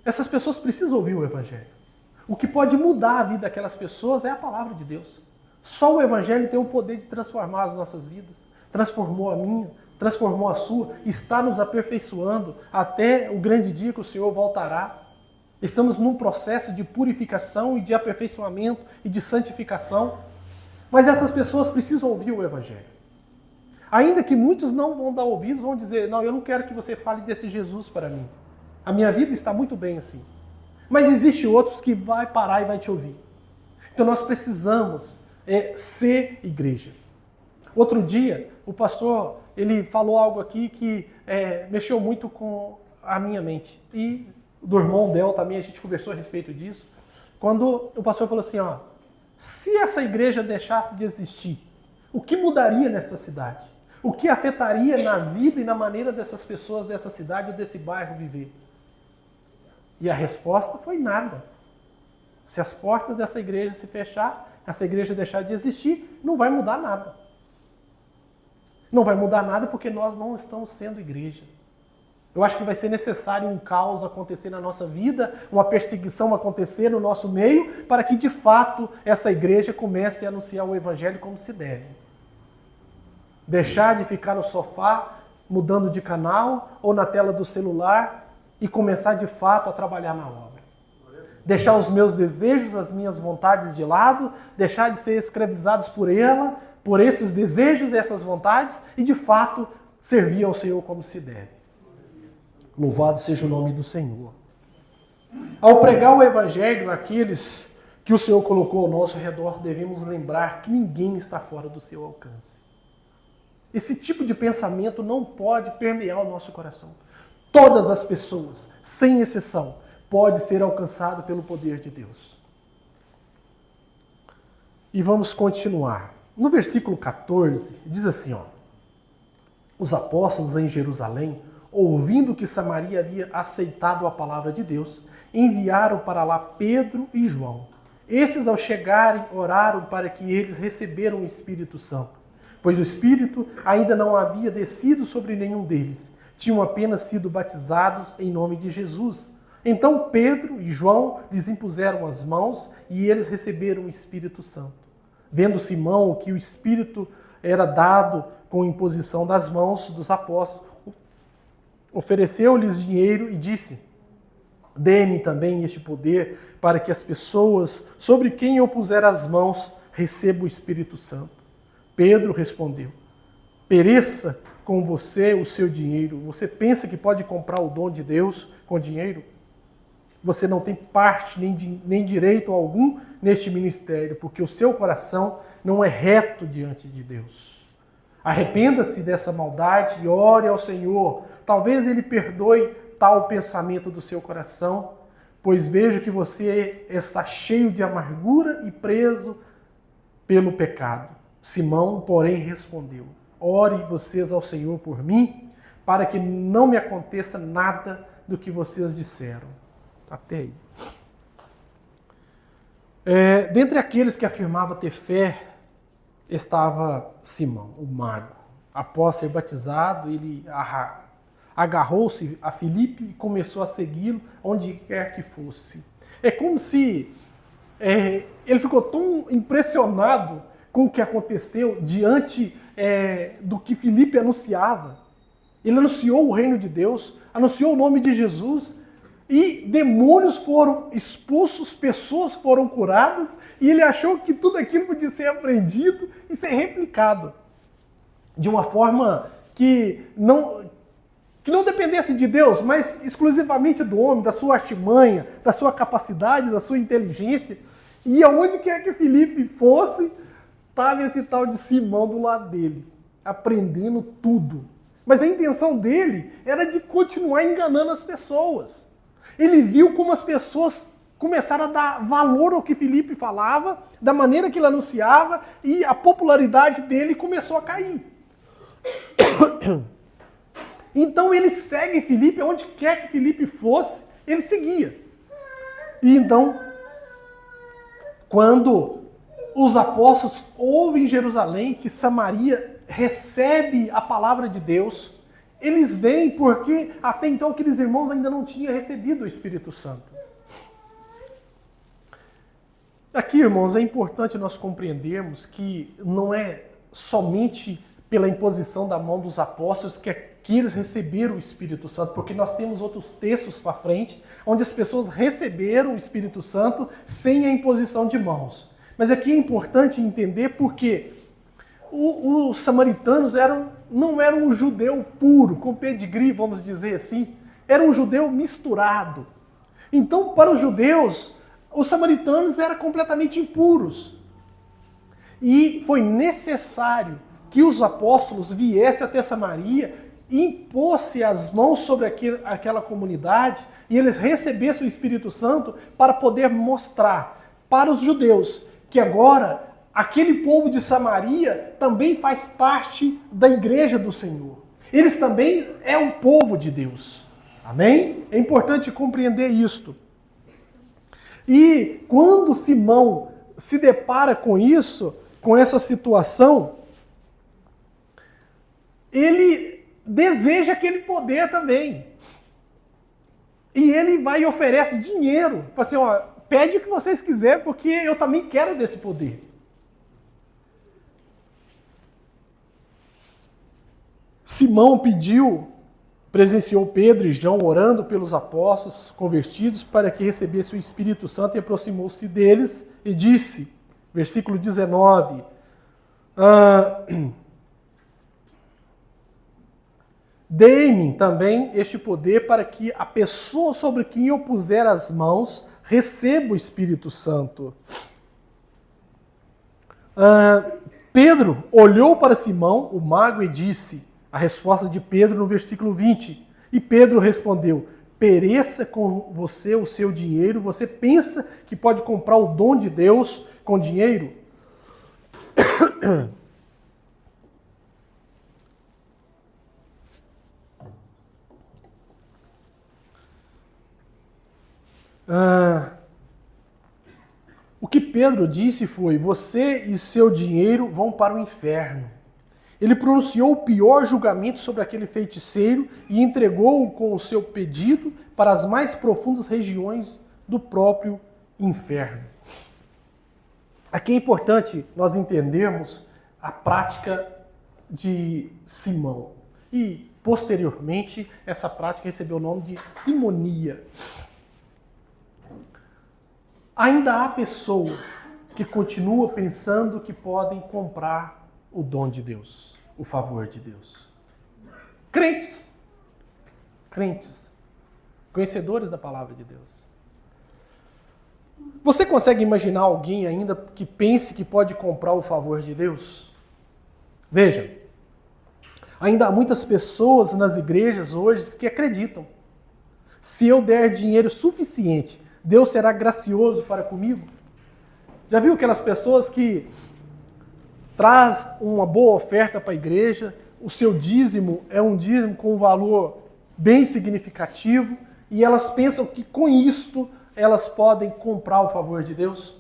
essas pessoas precisam ouvir o Evangelho. O que pode mudar a vida daquelas pessoas é a palavra de Deus. Só o Evangelho tem o poder de transformar as nossas vidas. Transformou a minha, transformou a sua, está nos aperfeiçoando até o grande dia que o Senhor voltará. Estamos num processo de purificação e de aperfeiçoamento e de santificação. Mas essas pessoas precisam ouvir o Evangelho. Ainda que muitos não vão dar ouvidos, vão dizer, não, eu não quero que você fale desse Jesus para mim. A minha vida está muito bem assim. Mas existe outros que vai parar e vai te ouvir. Então nós precisamos ser igreja. Outro dia, o pastor ele falou algo aqui que mexeu muito com a minha mente. E do irmão Del também, a gente conversou a respeito disso. Quando o pastor falou assim, se essa igreja deixasse de existir, o que mudaria nessa cidade? O que afetaria na vida e na maneira dessas pessoas dessa cidade ou desse bairro viver? E a resposta foi nada. Se as portas dessa igreja se fechar, essa igreja deixar de existir, não vai mudar nada. Não vai mudar nada porque nós não estamos sendo igreja. Eu acho que vai ser necessário um caos acontecer na nossa vida, uma perseguição acontecer no nosso meio, para que de fato essa igreja comece a anunciar o Evangelho como se deve. Deixar de ficar no sofá, mudando de canal ou na tela do celular e começar de fato a trabalhar na obra. Deixar os meus desejos, as minhas vontades de lado, deixar de ser escravizados por ela, por esses desejos e essas vontades e de fato servir ao Senhor como se deve. Louvado seja o nome do Senhor. Ao pregar o Evangelho àqueles que o Senhor colocou ao nosso redor, devemos lembrar que ninguém está fora do seu alcance. Esse tipo de pensamento não pode permear o nosso coração. Todas as pessoas, sem exceção, podem ser alcançadas pelo poder de Deus. E vamos continuar. No versículo 14, diz assim, os apóstolos em Jerusalém, ouvindo que Samaria havia aceitado a palavra de Deus, enviaram para lá Pedro e João. Estes, ao chegarem, oraram para que eles receberam o Espírito Santo, pois o Espírito ainda não havia descido sobre nenhum deles. Tinham apenas sido batizados em nome de Jesus. Então Pedro e João lhes impuseram as mãos e eles receberam o Espírito Santo. Vendo Simão que o Espírito era dado com imposição das mãos dos apóstolos, ofereceu-lhes dinheiro e disse: dê-me também este poder para que as pessoas sobre quem eu puser as mãos recebam o Espírito Santo. Pedro respondeu: pereça com você o seu dinheiro. Você pensa que pode comprar o dom de Deus com dinheiro? Você não tem parte nem direito algum neste ministério, porque o seu coração não é reto diante de Deus. Arrependa-se dessa maldade e ore ao Senhor. Talvez Ele perdoe tal pensamento do seu coração, pois vejo que você está cheio de amargura e preso pelo pecado. Simão, porém, respondeu: ore vocês ao Senhor por mim, para que não me aconteça nada do que vocês disseram. Até aí. Dentre aqueles que afirmavam ter fé, estava Simão, o mago. Após ser batizado, ele agarrou-se a Filipe e começou a segui-lo onde quer que fosse. É como se ele ficou tão impressionado com o que aconteceu diante do que Filipe anunciava. Ele anunciou o reino de Deus, anunciou o nome de Jesus, e demônios foram expulsos, pessoas foram curadas, e ele achou que tudo aquilo podia ser aprendido e ser replicado de uma forma que não dependesse de Deus, mas exclusivamente do homem, da sua artimanha, da sua capacidade, da sua inteligência. E aonde quer que Filipe fosse, estava esse tal de Simão do lado dele, aprendendo tudo. Mas a intenção dele era de continuar enganando as pessoas. Ele viu como as pessoas começaram a dar valor ao que Filipe falava, da maneira que ele anunciava, e a popularidade dele começou a cair. Então ele segue Filipe, onde quer que Filipe fosse, ele seguia. E então, quando os apóstolos ouvem em Jerusalém que Samaria recebe a palavra de Deus, eles vêm porque até então aqueles irmãos ainda não tinham recebido o Espírito Santo. Aqui, irmãos, é importante nós compreendermos que não é somente pela imposição da mão dos apóstolos que eles receberam o Espírito Santo, porque nós temos outros textos para frente, onde as pessoas receberam o Espírito Santo sem a imposição de mãos. Mas aqui é importante entender porque os samaritanos não eram um judeu puro, com pedigree, vamos dizer assim. Era um judeu misturado. Então, para os judeus, os samaritanos eram completamente impuros. E foi necessário que os apóstolos viessem até Samaria, impôssem as mãos sobre aquela comunidade e eles recebessem o Espírito Santo para poder mostrar para os judeus que agora aquele povo de Samaria também faz parte da igreja do Senhor. Eles também é um povo de Deus. Amém? É importante compreender isto. E quando Simão se depara com isso, com essa situação, ele deseja aquele poder também. E ele vai e oferece dinheiro. Fala assim, ó, pede o que vocês quiserem, porque eu também quero desse poder. Simão presenciou Pedro e João orando pelos apóstolos convertidos para que recebesse o Espírito Santo e aproximou-se deles e disse, versículo 19, dei-me também este poder para que a pessoa sobre quem eu puser as mãos receba o Espírito Santo. Pedro olhou para Simão, o mago, e disse, a resposta de Pedro no versículo 20. E Pedro respondeu, pereça com você o seu dinheiro, você pensa que pode comprar o dom de Deus com dinheiro? O que Pedro disse foi, você e seu dinheiro vão para o inferno. Ele pronunciou o pior julgamento sobre aquele feiticeiro e entregou-o com o seu pedido para as mais profundas regiões do próprio inferno. Aqui é importante nós entendermos a prática de Simão. E, posteriormente, essa prática recebeu o nome de simonia. Ainda há pessoas que continuam pensando que podem comprar o dom de Deus, o favor de Deus. Crentes, conhecedores da palavra de Deus. Você consegue imaginar alguém ainda que pense que pode comprar o favor de Deus? Veja, ainda há muitas pessoas nas igrejas hoje que acreditam. Se eu der dinheiro suficiente, Deus será gracioso para comigo? Já viu aquelas pessoas que traz uma boa oferta para a igreja, o seu dízimo é um dízimo com um valor bem significativo e elas pensam que com isto elas podem comprar o favor de Deus?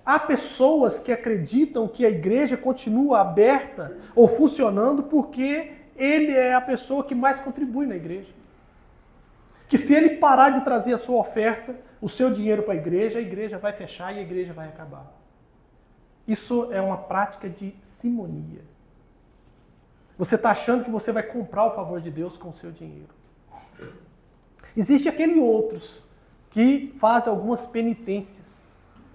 Há pessoas que acreditam que a igreja continua aberta ou funcionando porque ele é a pessoa que mais contribui na igreja. Que se ele parar de trazer a sua oferta, o seu dinheiro para a igreja vai fechar e a igreja vai acabar. Isso é uma prática de simonia. Você está achando que você vai comprar o favor de Deus com o seu dinheiro. Existe aqueles outros que fazem algumas penitências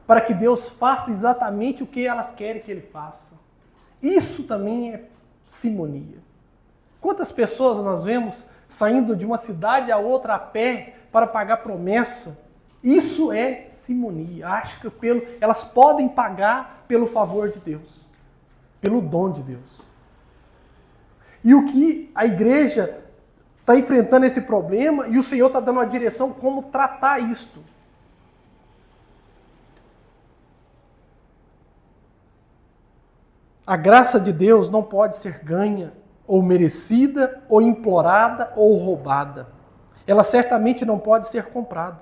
para que Deus faça exatamente o que elas querem que Ele faça. Isso também é simonia. Quantas pessoas nós vemos saindo de uma cidade a outra a pé para pagar promessa? Isso é simonia. Acho que elas podem pagar pelo favor de Deus, pelo dom de Deus. E o que a igreja está enfrentando esse problema e o Senhor está dando uma direção como tratar isto. A graça de Deus não pode ser ganha, ou merecida, ou implorada, ou roubada. Ela certamente não pode ser comprada.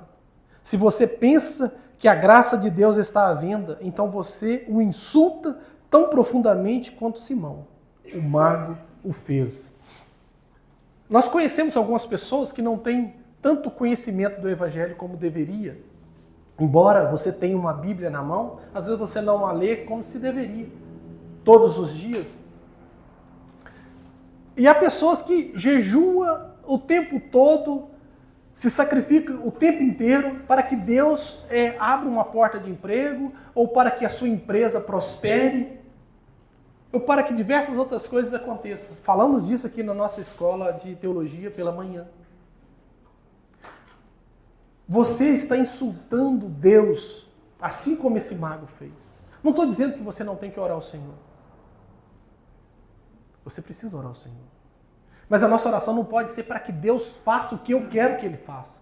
Se você pensa que a graça de Deus está à venda, então você o insulta tão profundamente quanto Simão, o mago, o fez. Nós conhecemos algumas pessoas que não têm tanto conhecimento do Evangelho como deveria. Embora você tenha uma Bíblia na mão, às vezes você não a lê como se deveria, todos os dias. E há pessoas que jejuam o tempo todo, se sacrificam o tempo inteiro para que Deus abra uma porta de emprego, ou para que a sua empresa prospere, ou para que diversas outras coisas aconteçam. Falamos disso aqui na nossa escola de teologia pela manhã. Você está insultando Deus, assim como esse mago fez. Não estou dizendo que você não tem que orar ao Senhor. Você precisa orar ao Senhor. Mas a nossa oração não pode ser para que Deus faça o que eu quero que Ele faça.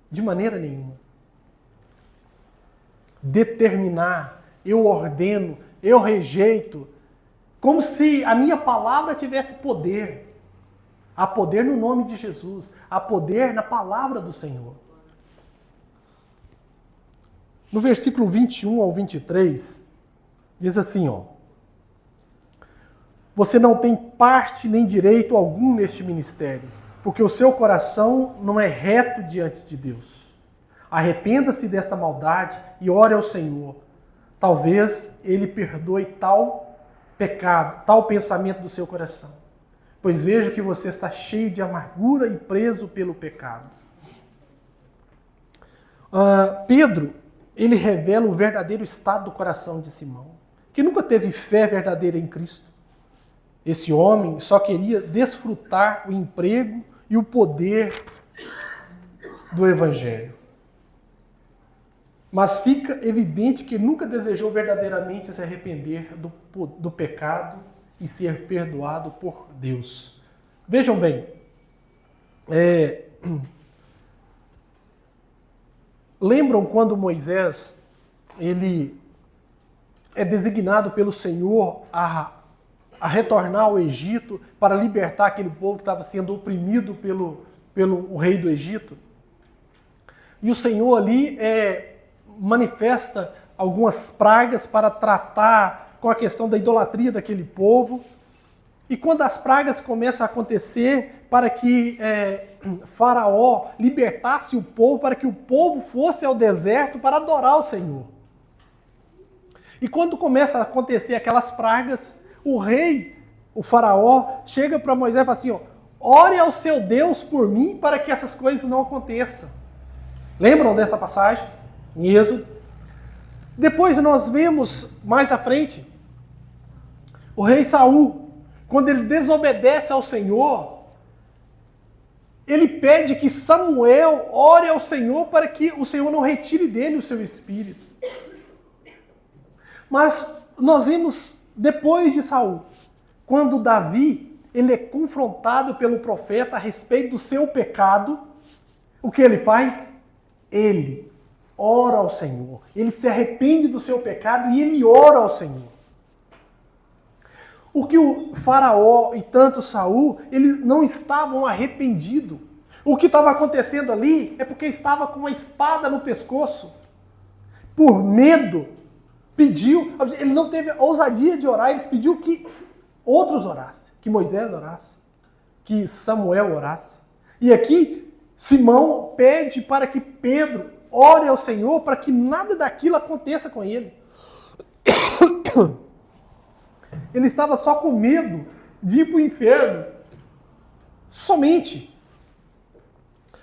De maneira nenhuma. Determinar, eu ordeno, eu rejeito, como se a minha palavra tivesse poder. Há poder no nome de Jesus, há poder na palavra do Senhor. No versículo 21 ao 23, diz assim, você não tem parte nem direito algum neste ministério, porque o seu coração não é reto diante de Deus. Arrependa-se desta maldade e ore ao Senhor. Talvez Ele perdoe tal pecado, tal pensamento do seu coração. Pois vejo que você está cheio de amargura e preso pelo pecado. Pedro, ele revela o verdadeiro estado do coração de Simão, que nunca teve fé verdadeira em Cristo. Esse homem só queria desfrutar o emprego e o poder do Evangelho. Mas fica evidente que nunca desejou verdadeiramente se arrepender do pecado e ser perdoado por Deus. Vejam bem, lembram quando Moisés ele é designado pelo Senhor a retornar ao Egito para libertar aquele povo que estava sendo oprimido pelo rei do Egito? E o Senhor ali manifesta algumas pragas para tratar com a questão da idolatria daquele povo. E quando as pragas começam a acontecer para que Faraó libertasse o povo, para que o povo fosse ao deserto para adorar o Senhor. E quando começa a acontecer aquelas pragas, o rei, o Faraó, chega para Moisés e fala assim, ó, ore ao seu Deus por mim para que essas coisas não aconteçam. Lembram dessa passagem? Em Êxodo. Depois nós vemos mais à frente, o rei Saul, quando ele desobedece ao Senhor, ele pede que Samuel ore ao Senhor para que o Senhor não retire dele o seu espírito. Mas nós vimos depois de Saul, quando Davi ele é confrontado pelo profeta a respeito do seu pecado, o que ele faz? Ele ora ao Senhor. Ele se arrepende do seu pecado e ele ora ao Senhor. O que o Faraó e tanto Saul, eles não estavam arrependidos. O que estava acontecendo ali é porque estava com uma espada no pescoço. Por medo, pediu, ele não teve a ousadia de orar, ele pediu que outros orassem, que Moisés orasse, que Samuel orasse. E aqui, Simão pede para que Pedro ore ao Senhor para que nada daquilo aconteça com ele. Ele estava só com medo de ir para o inferno. Somente.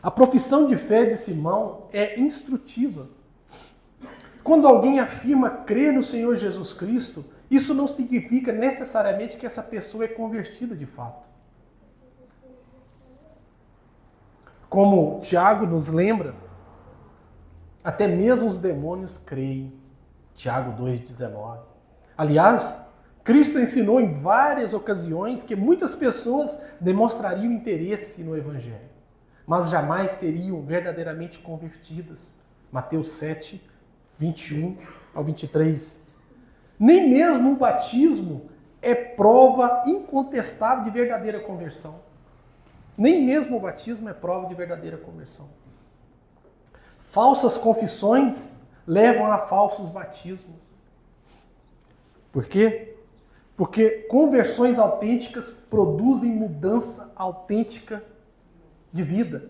A profissão de fé de Simão é instrutiva. Quando alguém afirma crer no Senhor Jesus Cristo, isso não significa necessariamente que essa pessoa é convertida de fato. Como Tiago nos lembra, até mesmo os demônios creem. Tiago 2,19. Aliás, Cristo ensinou em várias ocasiões que muitas pessoas demonstrariam interesse no Evangelho, mas jamais seriam verdadeiramente convertidas. Mateus 7, 21 ao 23. Nem mesmo o batismo é prova incontestável de verdadeira conversão. Nem mesmo o batismo é prova de verdadeira conversão. Falsas confissões levam a falsos batismos. Por quê? Porque conversões autênticas produzem mudança autêntica de vida.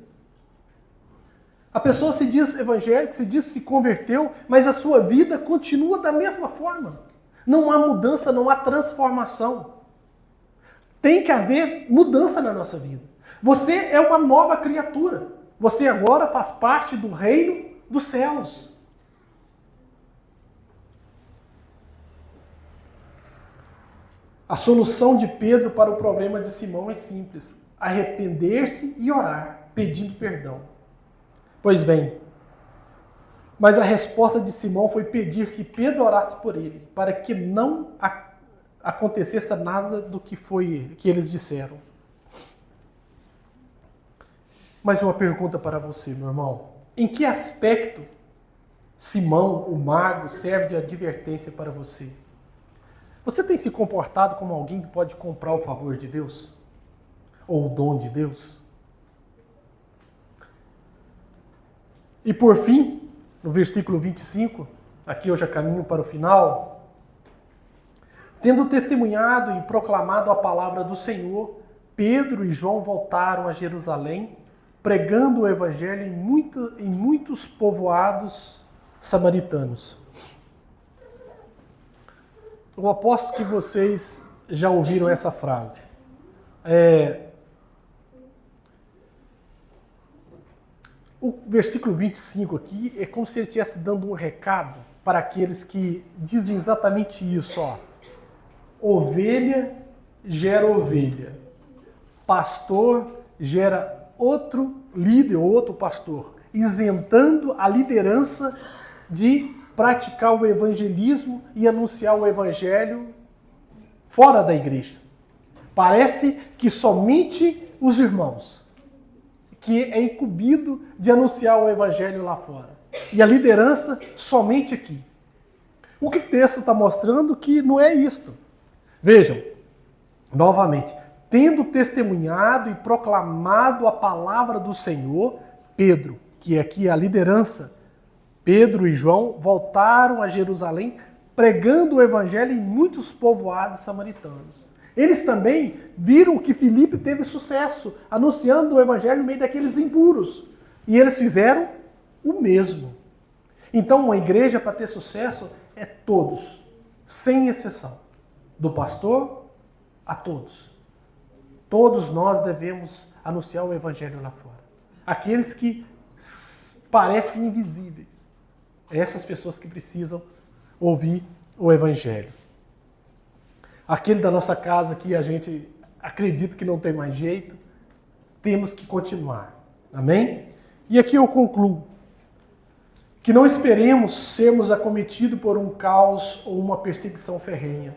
A pessoa se diz evangélica, se diz que se converteu, mas a sua vida continua da mesma forma. Não há mudança, não há transformação. Tem que haver mudança na nossa vida. Você é uma nova criatura. Você agora faz parte do reino dos céus. A solução de Pedro para o problema de Simão é simples: arrepender-se e orar, pedindo perdão. Pois bem, mas a resposta de Simão foi pedir que Pedro orasse por ele, para que não acontecesse nada do que eles disseram. Mais uma pergunta para você, meu irmão. Em que aspecto Simão, o mago, serve de advertência para você? Você tem se comportado como alguém que pode comprar o favor de Deus? Ou o dom de Deus? E por fim, no versículo 25, aqui eu já caminho para o final, tendo testemunhado e proclamado a palavra do Senhor, Pedro e João voltaram a Jerusalém, pregando o evangelho em muitos povoados samaritanos. Eu aposto que vocês já ouviram essa frase. O versículo 25 aqui é como se ele estivesse dando um recado para aqueles que dizem exatamente isso. Ó. Ovelha gera ovelha. Pastor gera outro líder, outro pastor, isentando a liderança de praticar o evangelismo e anunciar o evangelho fora da igreja. Parece que somente os irmãos que é incumbido de anunciar o evangelho lá fora. E a liderança somente aqui. O que o texto está mostrando que não é isto. Vejam, novamente, tendo testemunhado e proclamado a palavra do Senhor, Pedro, que aqui é a liderança, Pedro e João voltaram a Jerusalém pregando o evangelho em muitos povoados samaritanos. Eles também viram que Filipe teve sucesso, anunciando o evangelho no meio daqueles impuros. E eles fizeram o mesmo. Então, uma igreja, para ter sucesso, é todos, sem exceção. Do pastor a todos. Todos nós devemos anunciar o evangelho lá fora. Aqueles que parecem invisíveis. Essas pessoas que precisam ouvir o evangelho. Aquele da nossa casa que a gente acredita que não tem mais jeito, temos que continuar. Amém? E aqui eu concluo. Que não esperemos sermos acometidos por um caos ou uma perseguição ferrenha,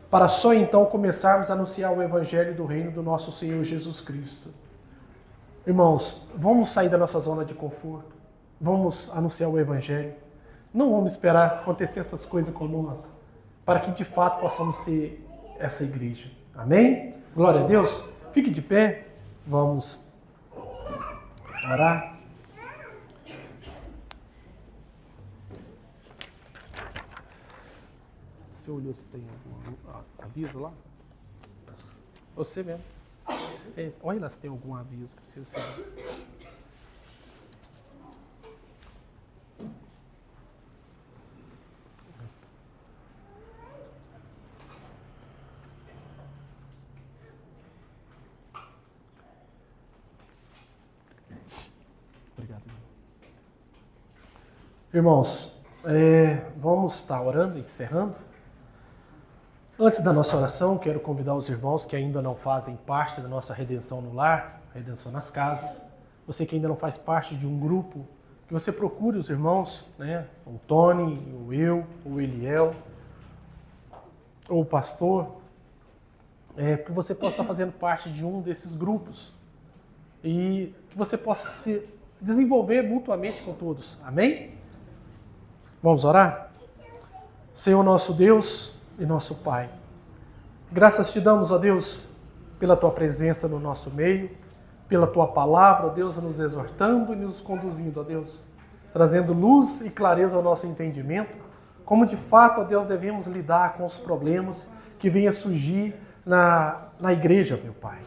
para só então começarmos a anunciar o evangelho do reino do nosso Senhor Jesus Cristo. Irmãos, vamos sair da nossa zona de conforto. Vamos anunciar o evangelho. Não vamos esperar acontecer essas coisas com nós, para que de fato possamos ser essa igreja. Amém? Glória a Deus. Fique de pé. Vamos orar. Você olhou se tem algum aviso lá? Você mesmo. Olha lá se tem algum aviso que precisa ser. Obrigado. Irmãos, vamos estar orando, encerrando. Antes da nossa oração, quero convidar os irmãos que ainda não fazem parte da nossa Redenção no Lar, Redenção nas Casas, você que ainda não faz parte de um grupo, que você procure os irmãos, né? O Tony, o eu, o Eliel, ou o pastor, que você possa estar fazendo parte de um desses grupos e que você possa se desenvolver mutuamente com todos. Amém? Vamos orar? Senhor nosso Deus e nosso Pai, graças te damos, ó Deus, pela Tua presença no nosso meio, pela Tua palavra, ó Deus, nos exortando e nos conduzindo, ó Deus, trazendo luz e clareza ao nosso entendimento, como de fato, ó Deus, devemos lidar com os problemas que venham a surgir na igreja, meu Pai.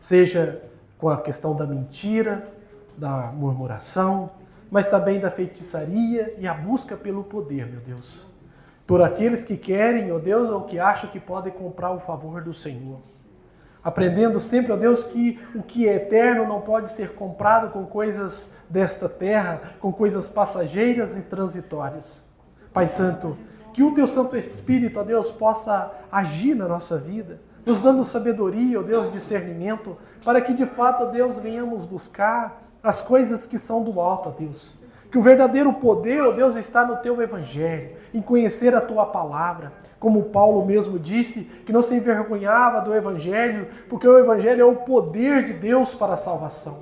Seja com a questão da mentira, da murmuração, mas também da feitiçaria e a busca pelo poder, meu Deus. Por aqueles que querem, ó Deus, ou que acham que podem comprar o favor do Senhor. Aprendendo sempre, ó Deus, que o que é eterno não pode ser comprado com coisas desta terra, com coisas passageiras e transitórias. Pai Santo, que o Teu Santo Espírito, ó Deus, possa agir na nossa vida, nos dando sabedoria, ó Deus, discernimento, para que de fato, ó Deus, venhamos buscar as coisas que são do alto, ó Deus. Que o verdadeiro poder, ó Deus, está no Teu Evangelho, em conhecer a Tua palavra. Como Paulo mesmo disse, que não se envergonhava do Evangelho, porque o Evangelho é o poder de Deus para a salvação.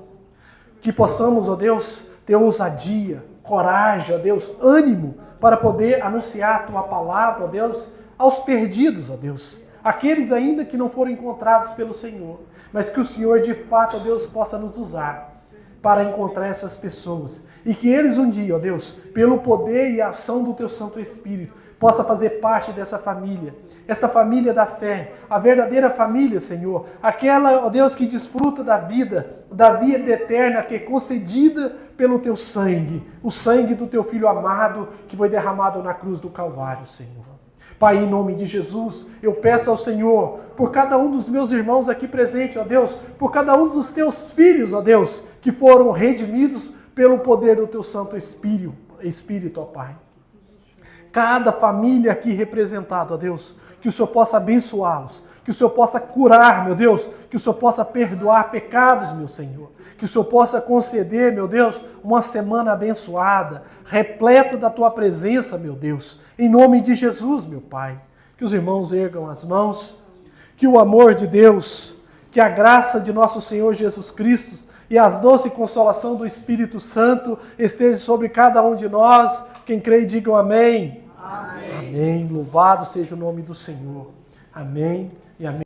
Que possamos, ó Deus, ter ousadia, coragem, ó Deus, ânimo, para poder anunciar a Tua palavra, ó Deus, aos perdidos, ó Deus. Aqueles ainda que não foram encontrados pelo Senhor, mas que o Senhor, de fato, ó Deus, possa nos usar para encontrar essas pessoas. E que eles um dia, ó Deus, pelo poder e a ação do Teu Santo Espírito, possa fazer parte dessa família, essa família da fé, a verdadeira família, Senhor, aquela, ó Deus, que desfruta da vida eterna que é concedida pelo Teu sangue, o sangue do Teu Filho amado que foi derramado na cruz do Calvário, Senhor. Pai, em nome de Jesus, eu peço ao Senhor, por cada um dos meus irmãos aqui presentes, ó Deus, por cada um dos Teus filhos, ó Deus, que foram redimidos pelo poder do Teu Santo Espírito, ó Pai. Cada família aqui representada, ó Deus, que o Senhor possa abençoá-los, que o Senhor possa curar, meu Deus, que o Senhor possa perdoar pecados, meu Senhor, que o Senhor possa conceder, meu Deus, uma semana abençoada, repleta da Tua presença, meu Deus, em nome de Jesus, meu Pai. Que os irmãos ergam as mãos, que o amor de Deus, que a graça de nosso Senhor Jesus Cristo e a doce consolação do Espírito Santo esteja sobre cada um de nós. Quem crê, digam amém. Amém. Amém. Louvado seja o nome do Senhor. Amém e amém.